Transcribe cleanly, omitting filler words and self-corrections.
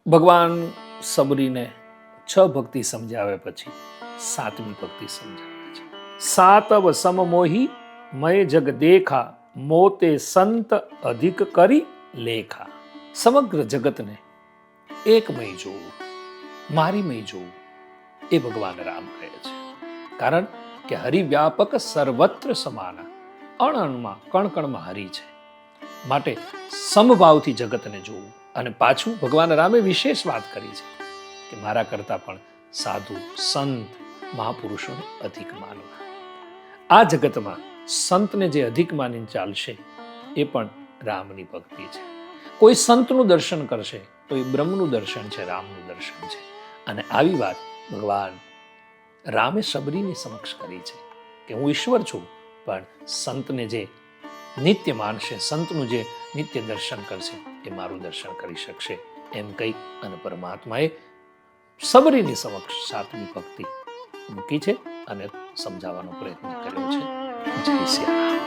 ભગવાન સબરીને 6 ભક્તિ સમજાવે પછી 7મી ભક્તિ સમજાવે છે. સાતવ સમમોહી મય જગ દેખા મોતે સંત અધિક કરી લેખા. સમગ્ર જગતને એકમય જોવું, મારીમય જોવું એ ભગવાન રામ કહે છે. કારણ કે હરિવ્યાપક સર્વત્ર સમાના, અણમાં કણકણમાં હરિ છે. માટે સમભાવથી જગતને જોવું. અને પાછું ભગવાન રામે વિશેષ વાત કરી છે કે મારા કરતા પણ સાધુ સંત મહાપુરુષોને અધિક માનવા. આ જગતમાં સંતને જે અધિક માનીને ચાલશે એ પણ રામની ભક્તિ છે. કોઈ સંતનું દર્શન કરશે તો એ બ્રહ્મનું દર્શન છે, રામનું દર્શન છે. અને આવી વાત ભગવાન રામે સબરીની સમક્ષ કરી છે કે હું ઈશ્વર છું, પણ સંતને જે નિત્ય માનશે, સંતનું જે નિત્ય દર્શન કરશે એ મારું દર્શન કરી શકશે. એમ કહી અને પરમાત્માએ સબરીની સમક્ષ 7મી ભક્તિ મૂકી છે અને સમજાવવાનો પ્રયત્ન કર્યો છે. જય શ્રી રામ.